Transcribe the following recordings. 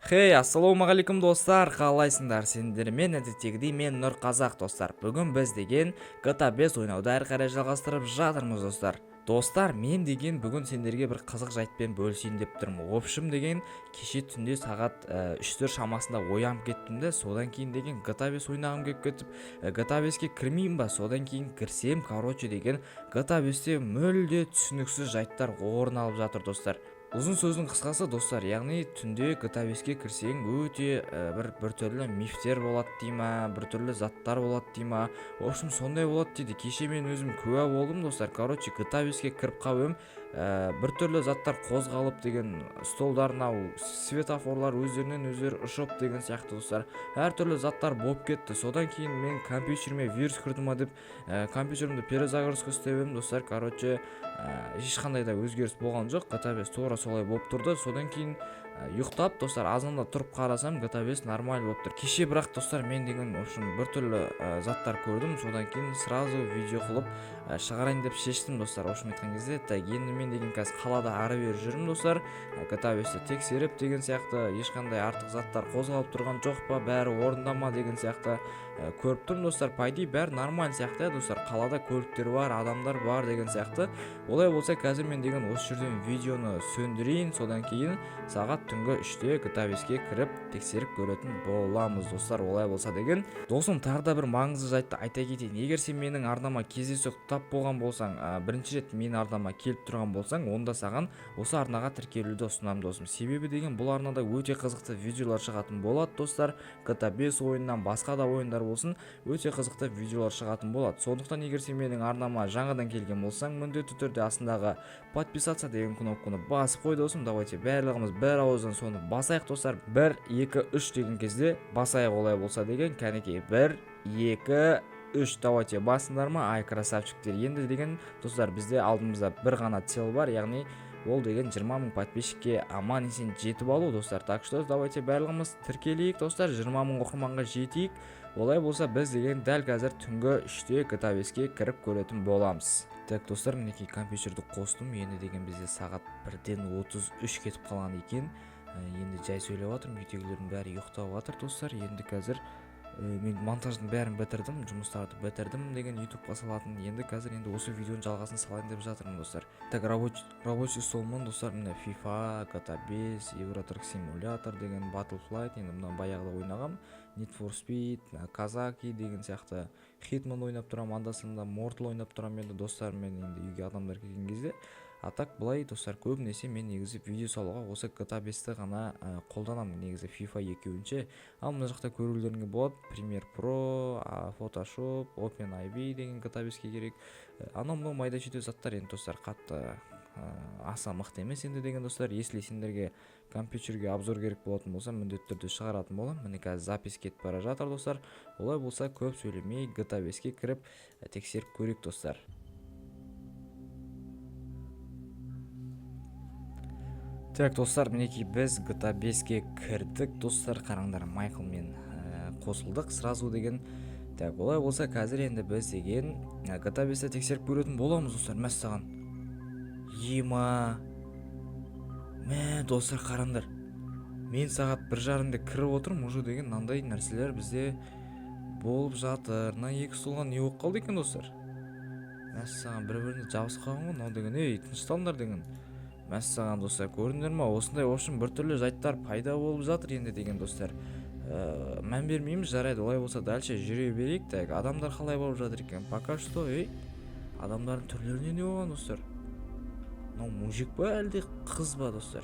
Ассалаумағалейкум достар, қалайсыңдар сендер? Мен әдеттегідей мен Нұр Қазақ достар. Бүгін біз деген GTA 5 ойнауды әрі қарай жалғастырып жатырмыз достар. Достар, мен деген бүгін сендерге бір қызық жайтпен бөлісейін деп тұрмын. Общем деген кеше түнде сағат 3-4 шамасында оянып кеттім де, содан кейін деген GTA 5 ойнағым келіп кетіп, GTA 5-ке кірмеймін ба? Содан кейін кірсем, деген GTA 5-те мүлде түсініксіз жайттар орын алып жатыр достар. Ұзын сөздің қысқасы достар, яғни түнде GTA 5-ке кірсең өте бір түрлі мифтер болады дей ма, бір түрлі заттар болады дей ма. В общем, сондай болады дейді. Кеше мен өзім куә болдым достар. GTA 5-ке кіріп қалып бір түрлі заттар қозғалып деген столдарына светофорлар өздерінен өздері ұшып деген сияқты достар. Әр түрлі заттар болып кетті. Содан кейін мен компьютеріме вирус кірді ма деп компьютерімді перезагрузка істеп едім достар. Ешқандай да өзгеріс болған жоқ. GTA 5 тура солай болып тұрды. Содан кейін ұйықтап достар, азанда тұрып қарасам GTA 5 нормаль болып тұр. Кеше бірақ достар мен деген бір түрлі заттар көрдім. Содан кейін сразу видео қылып шығарайын деп шештім достар. Айтқан кезде енді мен деген қазір қалада ары бері жүрмін достар. GTA 5-ті тексеріп деген сияқты, ешқандай артық заттар қозғалып тұрған жоқ па, бәрі орында ма деген сияқты көріп тұрмын достар. Пайди бәрі нормаль сияқты достар. Қалада көліктер бар, адамдар бар деген сияқты. Олай болса қазір мен деген осы жерден видеоны сөндірейін, содан кейін сағат түнгі 3-те GTA 5-ке кіріп тексеріп көретін боламыз достар. Олай болса деген досым, тағы да бір маңызды жайтты айта кетейін. Егер сен менің арнама кездейсоқ тап болған болсаң, бірінші рет менің арнама келіп тұрған болсаң, онда саған осы арнаға тіркелуді ұсынамын досым. Себебі деген бұл арнада өте қызықты видеолар шығатын болады достар. GTA 5 ойыннан басқа да ойындар болсын, өте қызықты видеолар шығатын болады. Сондықтан егер сен менің арнама жаңадан келген болсаң, міндетті түрде астындағы подписаться деген кнопканы басып қой досым. Давайте барлығымыз бір ауыздан соны басайық достар. 1 2 3 деген кезде басайық. Олай болса деген кәнекей 1 2 3 давайте басыңдар ма? Ай красавчиктер. Енді деген достар, бізде алдымызда бір ғана цел бар, яғни ол деген 20 000 подписчикке аман есен жетіп алу достар. Так что давайте барлығымыз тіркелейік достар, 20 000 оқырманға жетейік. Олай болса біз деген дәл қазір түнгі 3-те GTA 5-ке кіріп көретін боламыз. Так достар, мінекей компьютерді қостым. Енді деген бізде сағат 1:33 кетіп қалған екен. Енді жай сөйлеп жатырмын, үйдегілердің бәрі ұйықтап жатыр достар. Енді қазір мен монтаждың бәрін бітірдім, жұмыстарды бітірдім деген ютубқа салатын. Енді қазір осы видеоның жалғасын салайын деп жатырмын достар. Так, рабочий столмын достар, міне FIFA, GTA 5, Euro Truck Simulator деген Battleflight, енді мына баяғыда ойнағам, Need for Speed, Kazaki деген сияқты Hitman ойнап тұрам, андасында Mortal ойнап тұрам енді достарыммен, енді үйге адамдар келген кезде. Атак былай достар, көбінесе мен негізі видео салуға осы GTA 5-ті ғана қолданамын, негізі FIFA екеуінше. Ал мына жақта көрулеріңе болады, Premiere Pro, Photoshop, OpenIV деген GTA 5-ке керек. Анау майда шүйде заттар енді достар, қатты аса мықты емес енді деген достар. Если сендерге компьютерге обзор керек болатын болса, міндетті түрде шығаратын болам. Міне қазір запись кетіп бара жатыр достар. Олай болса көп сөйлемей GTA 5-ке кіріп тексеріп көрейік достар. Так достар, мінекей біз GTA 5-ке кірдік достар. Қараңдар, Майклмен қосылдық сразу деген. Так, олай болса қазір енді біз деген GTA 5-те тексеріп көретін боламыз достар. Мәссаған. Ема. Мә достар, қараңдар. Мен сағат 1:30-де кіріп отырмын, уже деген мынандай нәрселер бізде болып жатыр. Мына екі столға не болып қалды екен достар? Мәссаған, бір-біріне жабысып қалған ғой, мынау деген. Ей, тынышталыңдар деген. Мәссаған достар, көрдіңдер ма? Осындай бір түрлі жайттар пайда болып жатыр енді деген достар. Мән бермейміз, жарайды. Олай болса дальше жүре берейік. Так, адамдар қалай болып жатыр екен? Пока что, адамдардың түрлеріне не болған достар? Мынау мужик ба әлде қыз ба достар?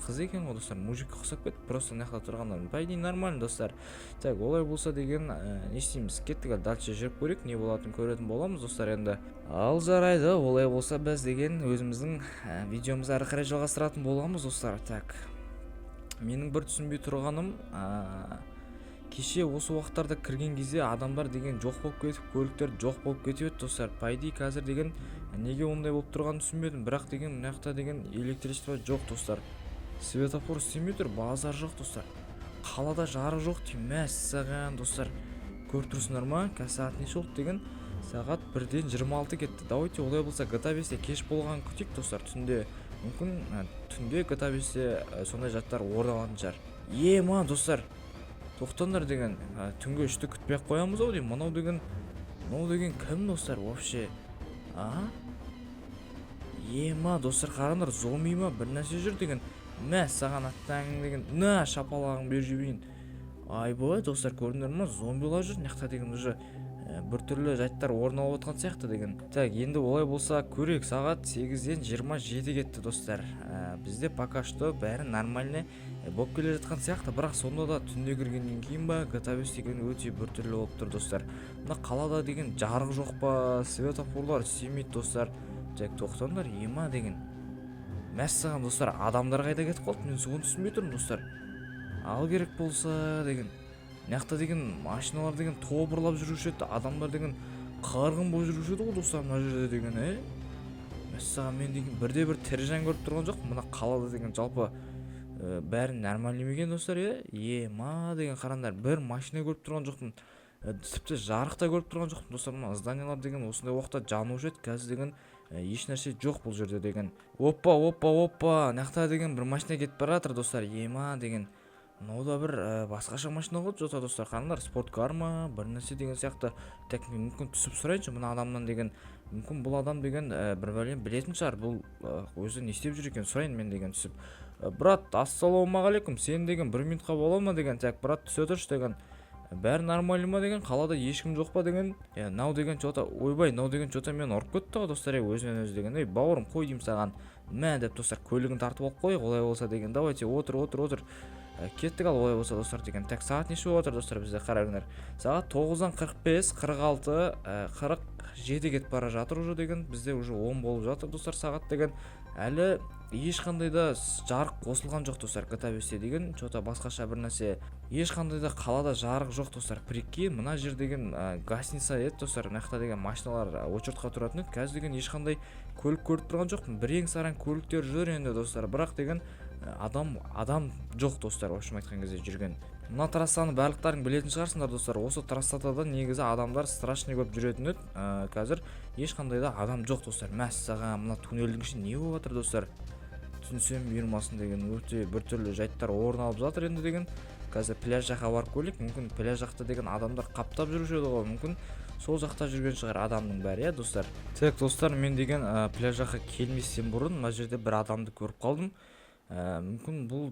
Қыз екен ғой достар, мужикке ұқсап кетті. Просто мына тұрғандар. Пайди нормально достар. Так, олай болса деген не істейміз? Кеттік, дальше жүріп көрейік, не болатынын көретін боламыз достар енді. Ал жарайды, олай болса біз деген өзіміздің видеомызды әрі қарай жалғастыратын боламыз достар. Так, менің бір түсінбей тұрғаным, кеше осы уақыттарда кірген кезде адамдар деген жоқ болып кетіп, көліктер жоқ болып кетіп еді достар. Пайди қазір деген неге ондай болып тұрғанын түсінбедім. Бірақ деген мына жақта деген электричество жоқ достар. Светофор істемей тұр, базар жоқ достар. Қалада жарық жоқ деймін. Мәссаған достар. Көріп тұрсыңдар ма? Сағат неше болды деген? Сағат 1:26 кетті. Давайте олай болса GTA 5-те кеш болған күтейік достар. Түнде мүмкін түнде GTA 5-те сондай жаттар орын алатын шығар. Ема достар, тоқтаңдар деген, түнгі 3-ті күтпей ақ қоямыз ау деймін. Мынау деген кім достар вообще? Ема достар, қараңдар, зомби ма бір нәрсе жүр деген. Мә саған аттаң деген, на шапалағын бер жебейін. Айбой достар, көрдіңдер ма, зомбилар жүр мына жақта деген, уже бір түрлі жайттар орын алып отқан сияқты деген. Так, енді олай болса көрейік. Сағат 8-ден 27 кетті достар. Бізде пока что бәрі нормальный болып келе жатқан сияқты, бірақ сонда да түнде кіргеннен кейін ба GTA 5 деген өте бір түрлі болып тұр достар. Мына қалада деген жарық жоқ па, светофорлар істемейді достар. Так, тоқтаңдар, ема деген. Мәссаған достар, адамдар қайда кетіп қалды? Мен соны түсінбей тұрмын достар. Ал керек болса деген, мына деген машиналар деген тобырлап жүруші еді, адамдар деген қарғын болып жүруші еді ғой достар мына жерде деген, Мәссаған, мен деген бірде-бір тірі жан көріп тұрған жоқ. Мына қалада деген жалпы бәрі нормальный екен достар, ема деген, қараңдар, бір машина көріп тұрған жоқпын. Тіпті жарық та көріп тұрған жоқпын достар. Мына зданиялар деген осындай уақытта жанушы еді, қазір деген еш нәрсе жоқ бұл жерде деген. Опа, мына деген бір машина кетіп бара жатыр достар, ема деген. Мынау да бір басқаша машина ғой жота достар, қараңдар, спорткар ма, бір нәрсе деген сияқты. Так, мүмкін түсіп сұрайыншы мына адамнан деген. Мүмкін бұл адам деген бір бәлем білетін шығар, бұл өзі не істеп жүр екен, сұрайын мен деген түсіп. Брат, ассалаумағалейкум, сен деген 1 минутқа бола ма деген. Так, брат, түсе тұршы деген. Бәрі нормально ма деген, қалада ешкім жоқ па деген. Нау деген жота, ойбай, нау деген жота мен ұрып кетті ғой достар, өзінен өзі деген. Бауырым, қой деймін саған. Мә деп достар, көлігін тартып алып қойық, олай болса деген. Давайте, отыр. Кеттік ал олай болса достар деген. Так, сағат неше болып отыр достар бізде, қараңдар. Сағат 9-дан 45, 46, 47 кетіп бара жатыр уже деген. Бізде уже 10 болып жатыр достар сағат деген. Әлі ешқандай да жарық қосылған жоқ достар GTA 5-те деген. Жота басқаша бір нәрсе. Ешқандай да қалада жарық жоқ достар. Прикинь, мына жер деген гостиница еді достар. Мына жақта деген машиналар очередқа тұратын еді. Қазір деген ешқандай көлік көріп тұрған жоқпын. Бірең саран көліктер жүр енді достар. Бірақ деген адам жоқ достар, общем айтқан кезде жүрген. Мына трассаны барлықтарың білетін шығарсыңдар достар. Осы трассада да негізі адамдар страшный көп жүретін еді. Қазір ешқандай да адам жоқ достар. Мәссаған, мына туннельдің ішінде не болып жатыр достар? Түсінсем бұйырмасын деген, өте бір түрлі жайттар орын алып жатыр енді деген. Қазір пляж жаққа барып көрейік. Мүмкін пляж жақта деген адамдар қаптап жүруші еді ғой. Мүмкін сол жақта жүрген шығар адамның бәрі, достар. Так, достар, мен деген пляж жаққа келместен бұрын мына жерде бір адамды көріп қалдым. Мүмкін бұл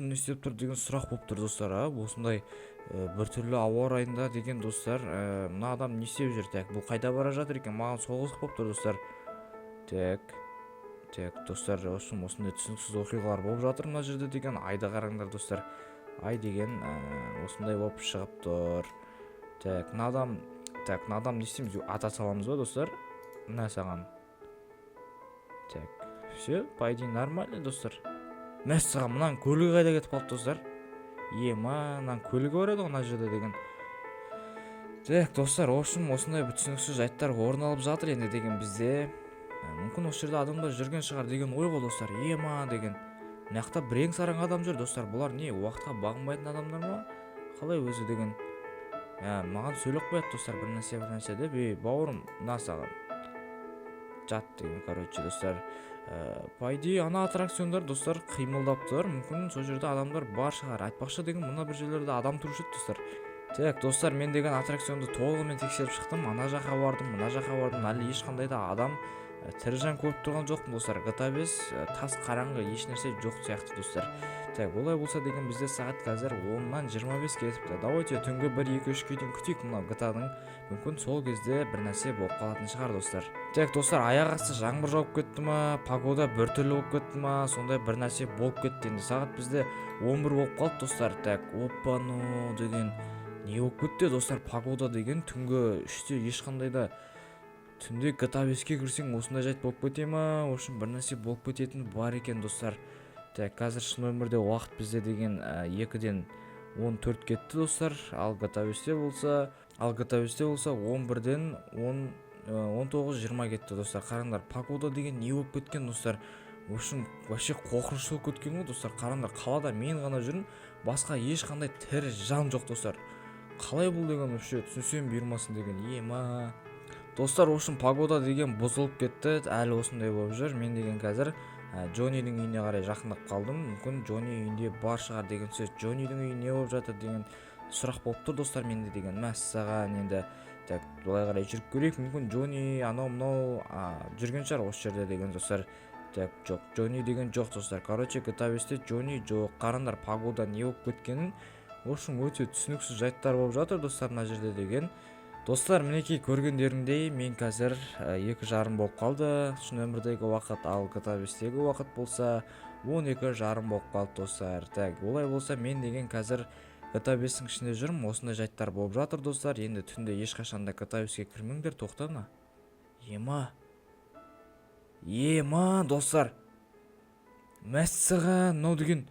не істеп тұр деген сұрақ болып тұр достар. Осындай бір түрлі ауа райында деген достар, мына адам не істеп жүр? Так, бұл қайда бара жатыр екен? Маған соғысып болып тұр достар. Так, достар, осындай түсініксіз оқиғалар болып жатыр мына жерде деген. Айды қараңдар достар. Ай деген осындай болып шығып тұр. Так, мына адам не істейміз? Ата саламыз ба достар? Мына саған. Так, все, по идее нормально достар. Мәссаған, мынаның көлігі қайда кетіп қалды достар? Ема, мынаның көлігі бар еді мына жерде деген. Так, достар, осындай түсініксіз жайттар орын алып жатыр енді деген бізде. Мүмкін осы жерде адамдар жүрген шығар деген ой ғой достар. Ема деген. Мына жақта бірең сараң адам жүр достар. Бұлар не, уақытқа бағынбайтын адамдар ма? Қалай өзі деген. Маған сөйлеп қояды достар, бір нәрсе деп. Бауырым, мына саған. Жат деген, короче достар. По идее, ана аттракциондар достар қимылдап тұр. Мүмкін сол жерде адамдар бар шығар. Айтпақшы деген, мына бір жерлерде адам тұрушы еді достар. Так, достар, мен деген аттракционды толығымен тексеріп шықтым. Ана жаққа бардым, мына жаққа бардым. Әлі ешқандай да адам тірі жан көріп тұрған жоқпын достар. GTA 5 тас қараңғы, еш нәрсе жоқ сияқты достар. Так, олай болса деген бізде сағат қазір 10-нан 25 кетіпті. Давайте түнгі 1-2-3-ге дейін күтейік мына GTA-ның. Мүмкін сол кезде бір нәрсе болып қалатын шығар достар. Так, достар, аяқ асты жаңбыр жауып кетті ма, погода бір түрлі болып кетті ма, сондай бір нәрсе болып кетті. Енді сағат бізде 11 болып қалды достар. Так, опану деген не болып кетті достар? Погода деген түнгі 3-те ешқандай да түнде GTA 5-ке кірсең осындай жайт болып кете ма? Ошын бір нәрсе болып кететін бар екен достар. Так, қазір шын өмірде уақыт бізде деген 2-ден 14 кетті достар. Ал GTA 5-те болса 11-ден 19-20 кетті достар. Қараңдар, погода деген не болып кеткен достар? Ошын вообще қорқынышты болып кеткен ғой достар. Қараңдар, қалада мен ғана жүрмін, басқа ешқандай тірі жан жоқ достар. Қалай бұл деген вообще түсінсем бұйырмасын деген. Ема достар, ошын погода деген бұзылып кетті, әлі осындай болып жүр. Мен деген қазір Джоннидің үйіне қарай жақындап қалдым. Мүмкін Джонни үйінде бар шығар деген сөз. Джоннидің үйі не болып жатыр деген сұрақ болып тұр достар менде деген. Мәссаған енді так былай қарай жүріп көрейік. Мүмкін Джонни анау мынау жүрген шығар осы жерде деген достар. Так жоқ, Джонни деген жоқ достар. Короче, GTA 5-те Джонни жоқ. Қарандар, погода не болып кеткенін. В общем, өте түсініксіз жайттар болып жатыр достар мына жерде деген. Достар, мінекей көргендеріңдей мен қазір 2,5 болып қалды. Шын өмірдегі уақыт, ал GTA 5-тегі уақыт болса 12,5 болып қалды достар. Так, олай болса мен деген қазір GTA 5-ің ішінде жүрмін. Осындай жайттар болып жатыр достар. Енді түнде ешқашанда GTA 5-ге кірмеңдер, тоқтама. Ема достар. Мәссаған, мынау деген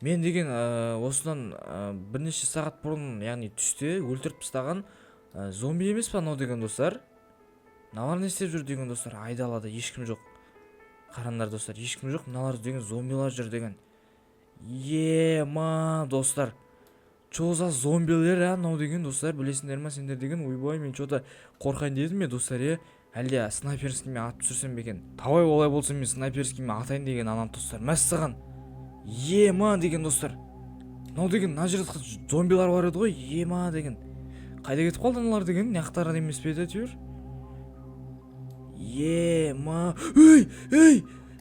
мен деген осыдан бірнеше сағат бұрын, яғни түсте өлтіріп тастаған зомби емес па мынау деген достар? Мыналар не істеп жүр деген достар? Айдалада ешкім жоқ. Қарандар достар, ешкім жоқ. Мыналар деген зомбилар жүр деген. Ема достар. Чо за зомбилер мынау деген достар, білесіңдер ма сендер деген? Ойбай, мен что-то қорқайын дедім мен достар, әлде снайперскиймен атып түсірсем бе екен? Давай олай болса мен снайперскиймен атайын деген анам достар. Мәссаған. Ема деген достар. Мынау деген мына жерде зомбилар бар еді ғой. Ема деген. Қайда кетіп қалды аналар деген? Няқтаран емес пе еді әйтеуір? Ема.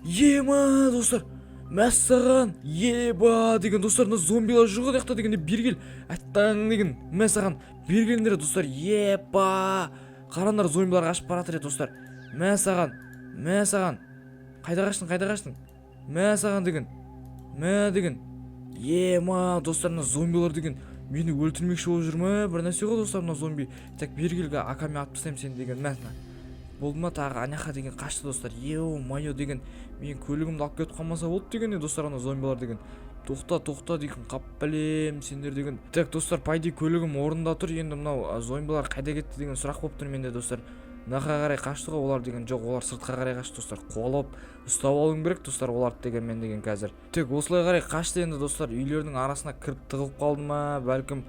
Ема достар. Мәссаған. Еба деген достар, мына зомбилар жүр ғой жақта дегенде бергел. Аттаң деген. Мәссаған. Бергеліңдер достар. Еба. Қарандар, зомбилар қашып баратыр достар. Мәссаған. Қайда қаштың? Мәссаған деген. Деген. Ема достар, мына зомбилар деген мені өлтірмекші болып жүр ме? Бір нәрсе ғой достар мына зомби. Так бергелге аками атып тастаймын сені деген. Мәсна. Болды ма тағы аняқа деген қашты достар. Майо деген мен көлігімді алып кетіп қалмаса болды деген достар ана зомбилар деген. Тоқта деген қап білем сендер деген. Так достар, пайди көлігім орнында тұр. Енді мынау зомбилар қайда кетті деген сұрақ болып тұр менде достар. Нақа қарай қашты ғой олар деген. Жоқ, олар сыртқа қарай қашты достар. Қуалап ұстап алуым керек достар оларды деген мен деген қазір. Тек осылай қарай қашты енді достар. Үйлердің арасына кіріп тығылып қалды ма, бәлкім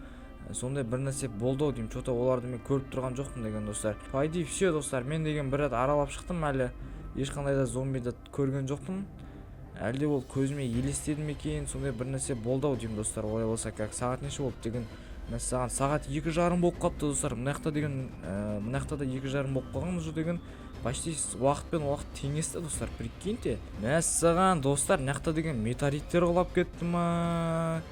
сондай бір нәрсе болды ау деймін. Что-то оларды мен көріп тұрған жоқпын деген достар. Пайди все достар, мен деген бір рет аралап шықтым, әлі ешқандай да зомбиді көрген жоқпын. Әлде ол көзіме елестеді ме екен, сондай бір нәрсе болды ау деймін достар. Олай болса как сағат неше болды деген. Мәссаған, сағат 2,5 болып қалыпты достар. Мына жақта да 2,5 болып қалған уже деген. Почти уақыт пен уақыт теңесті достар. Прикиньте. Мәссаған достар, мына жақта деген метеориттер құлап кетті ма?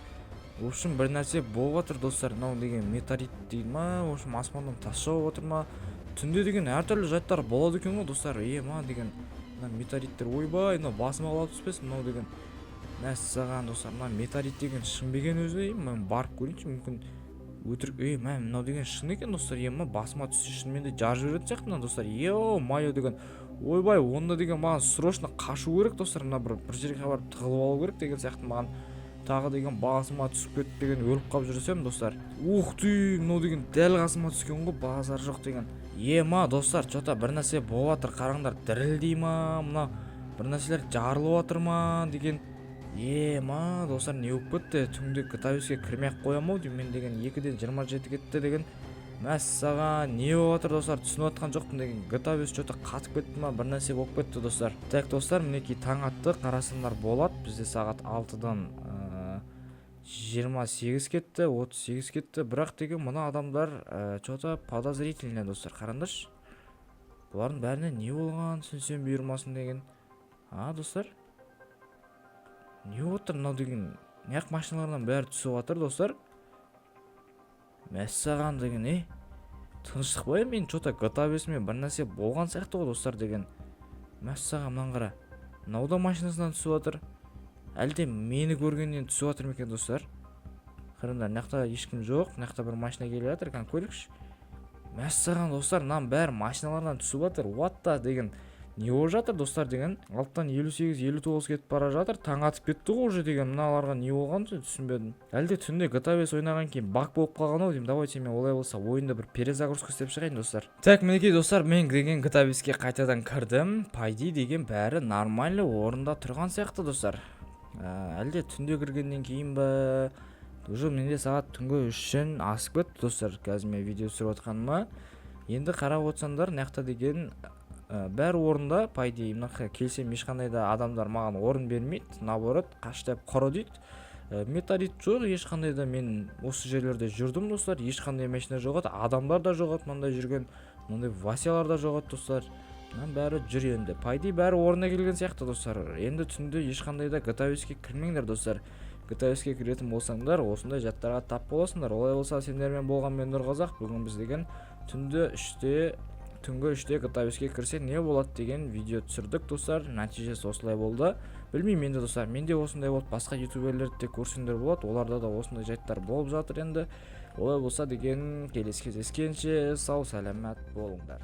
В общем, бір нәрсе болып жатыр достар. Мынау деген метеорит дейді ма? В общем, аспаннан тас жауып жатыр ма? Түнде деген әртүрлі жайттар болады екен ғой достар. Ма деген мына метеориттер, ойбай, мынау басыма құлап түспесін мынау деген. Мәссаған достар, мына метеорит деген шын беген өзі, мен барып көрейінші, мүмкін өтірік. Мынау деген шын екен достар. Басыма түссе шынымен де жарып жіберетін сияқты мына достар. Майо деген. Ойбай, онда деген маған срочно қашу керек достар. Мына бір жерге барып тығылып алу керек деген сияқты маған. Тағы деген басыма түсіп кетті деген өліп қалып жүрсем достар. Ух ты, мынау деген дәл қасыма түскен ғой, базар жоқ деген. Достар, что-то бір нәрсе болып жатыр. Қараңдар, дірілдей ма? Мына бір нәрселер жарылып жатыр ма деген. Достар, не болып кетті? Түнде GTA 5-ге кірмей-ақ қоямын ау деймін мен деген. 2-ден 27 кетті деген. Мәссаған, не болып жатыр достар? Түсініп жатқан жоқпын деген. GTA 5 что-то қатып кетті ма? Бір нәрсе болып кетті достар. Так достар, мінекей таң атты, қарасаңдар болады. Бізде сағат 6-дан 28 кетті, 38 кетті. Бірақ деген мына адамдар что-то подозрительный достар. Қараңдаршы. Бұлардың бәріне не болған? Түсінсем бұйырмасын деген. Достар. Не отыр мынау деген? Неғып машиналардан бәрі түсіп жатыр достар? Мәссаған деген, тыныштық бай, мен что-то GTA 5-ме бір нәрсе болған сияқты ғой достар деген. Мәссаған, мынан қара. Мынау да машинасынан түсіп жатыр. Әлде мені көргеннен түсіп жатыр ма екен достар? Қараңдар, мынақта ешкім жоқ. Мынақта бір машина келіп жатыр, көрейікші. Мәссаған достар, мынаның бәрі машиналардан түсіп жатыр. What the деген. Не болып жатыр достар деген. Алттан 58-59 кетіп бара жатыр. Таң атып кетті ғой уже деген. Мыналарға не болған түсінбедім. Әлде түнде GTA 5 ойнаған кейін баг болып қалған ау деймін. Давайте мен олай болса ойында бір перезагрузка істеп шығайын достар. Так, мінекей достар, мен деген GTA 5-ке қайтадан кірдім. Пайди деген бәрі нормально орында тұрған сияқты достар. Әлде түнде кіргеннен кейін ба? Уже менде сағат түнгі 3-тен асып кетті достар. Қазір мен видео түсіріп отқаныма. Енді қарап отырсаңдар, мына жақта деген бәрі орында, по идее мына келсем ешқандай да адамдар маған орын бермейді, наоборот қаштап құры дейді. Метеорит жоқ ешқандай да. Мен осы жерлерде жүрдім достар, ешқандай машина жоқ еді, адамдар да жоқ еді, мындай жүрген мындай васялар да жоқ еді достар. Бәрі жүр енді, по идее бәрі орнына келген сияқты достар. Енді түнде ешқандай да GTA 5-ке кірмеңдер достар. GTA 5-ке кіретін болсаңдар осындай жаттарға тап боласыңдар. Олай болса сендермен болған мен Нұрқазақ. Бүгін біз деген түнгі 3-те GTA 5-ке кірсе не болады деген видео түсірдік достар. Нәтижесі осылай болды. Білмеймін енді достар, менде осындай болды, басқа ютуберлерді де көрсеңдер болады, оларда да осындай жайттар болып жатыр енді. Олай болса деген келесі кездескенше сау саламат болыңдар.